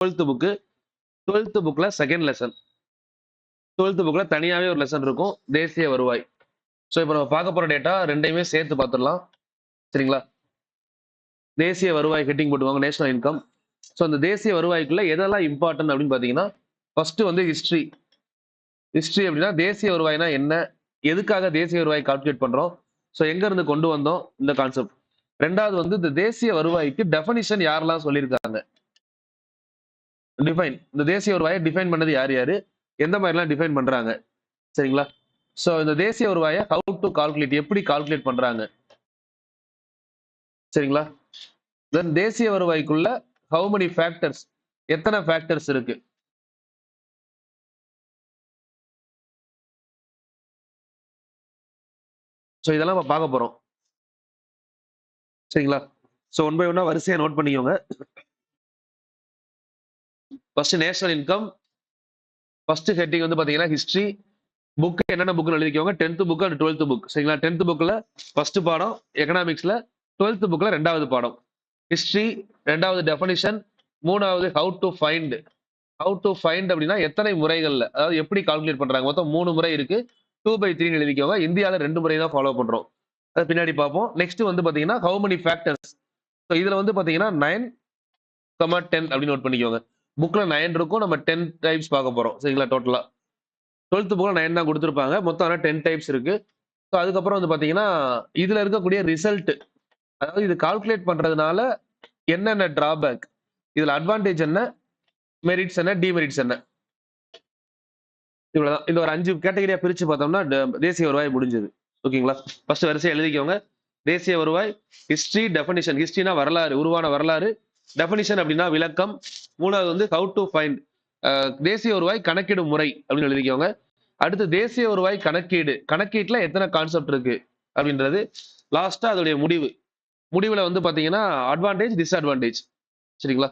12th book 12th புக்ல second lesson 12th புக்ல தனியாவே ஒரு லெசன் இருக்கும் தேசிய வருவாய். ஸோ இப்போ நம்ம பார்க்க போற டேட்டா ரெண்டையுமே சேர்த்து பார்த்துடலாம். சரிங்களா? தேசிய வருவாய் ஹெட்டிங் போட்டுவாங்க நேஷனல் இன்கம். ஸோ அந்த தேசிய வருவாய்க்குள்ள எதெல்லாம் இம்பார்ட்டன்ட் அப்படின்னு பார்த்தீங்கன்னா ஃபர்ஸ்ட் வந்து ஹிஸ்ட்ரி. ஹிஸ்ட்ரி அப்படின்னா தேசிய வருவாய்னா என்ன, எதுக்காக தேசிய வருவாய் கால்குலேட் பண்றோம், ஸோ எங்க இருந்து கொண்டு வந்தோம் இந்த கான்செப்ட். ரெண்டாவது வந்து இந்த தேசிய வருவாய்க்கு டெஃபனிஷன் யாரெல்லாம் சொல்லியிருக்காங்க, டிஃபைன் இந்த தேசிய வருவாயை டிஃபைன் பண்ணது யார் யாரு, எந்த மாதிரிலாம் டிஃபைன் பண்றாங்க. சரிங்களா? ஸோ இந்த தேசிய வருவாயை ஹவு டு கால்குலேட், எப்படி கால்குலேட் பண்றாங்க. சரிங்களா? தென் தேசிய வருவாய்க்குள்ள ஹவு மெனி ஃபேக்டர்ஸ், எத்தனை ஃபேக்டர்ஸ் இருக்கு. ஸோ இதெல்லாம் நம்ம பார்க்க போறோம். சரிங்களா? ஸோ ஒன் பை ஒன்னா வரிசையா நோட் பண்ணிக்கோங்க. First national income, first heading வந்து பாத்தீங்கன்னா ஹிஸ்டரி. புக் என்னென்ன புக் எழுதிக்கோங்க, 10th book and 12th book. சரிங்களா? 10th புக்ல ஃபர்ஸ்ட் பாடம் எக்கனாமிக்ஸ்ல, 12th புக்ல ரெண்டாவது பாடம் ஹிஸ்டரி, ரெண்டாவது டெஃபனிஷன், மூணாவது how to find. How to find அப்படின்னா எத்தனை முறைகள்ல, அதாவது எப்படி கால்குலேட் பண்றாங்க. மொத்தம் 3 முறை இருக்கு. 2/3 எழுதிக்கோங்க. இந்தியாவில் 2 முறை தான் ஃபாலோ பண்றோம். அது பின்னாடி பார்ப்போம். நெக்ஸ்ட் வந்து பாத்தீங்கன்னா ஹவு மெனி ஃபேக்டர்ஸ். ஸோ இதுல வந்து பாத்தீங்கன்னா 9, 10 அப்படின்னு நோட் பண்ணிக்கோங்க. புக்ல 9 இருக்கும், நம்ம 10 டைப்ஸ் பார்க்க போறோம். சரிங்களா? டோட்டலா 12th புக்ல 9 தான் கொடுத்துருப்பாங்க, மொத்தம் ஆனால் 10 டைப்ஸ் இருக்கு. ஸோ அதுக்கப்புறம் வந்து பாத்தீங்கன்னா இதுல இருக்கக்கூடிய ரிசல்ட், அதாவது இது கால்குலேட் பண்றதுனால என்னென்ன டிராபேக், இதுல அட்வான்டேஜ் என்ன, மெரிட்ஸ் என்ன, டிமெரிட்ஸ் என்ன. இவ்வளவுதான். இந்த ஒரு 5 கேட்டகரியா பிரிச்சு பார்த்தோம்னா தேசிய வருவாய் முடிஞ்சது. ஓகேங்களா? ஃபர்ஸ்ட் வரிசை எழுதிக்கோங்க. தேசிய வருவாய், ஹிஸ்டரி, டெஃபனிஷன். ஹிஸ்டரினா வரலாறு, உருவான வரலாறு. டெஃபனிஷன் அப்படின்னா விளக்கம். மூணாவது வந்து ஹவு டு ஃபைண்ட், தேசிய வருவாய் கணக்கிடும் முறை அப்படின்னு எழுதிக்கோங்க. அடுத்து தேசிய வருவாய் கணக்கீடு, கணக்கீட்டுல எத்தனை கான்செப்ட் இருக்கு அப்படின்றது. லாஸ்டா அதோடைய முடிவு, முடிவுல வந்து பாத்தீங்கன்னா அட்வான்டேஜ், டிஸ்அட்வான்டேஜ். சரிங்களா?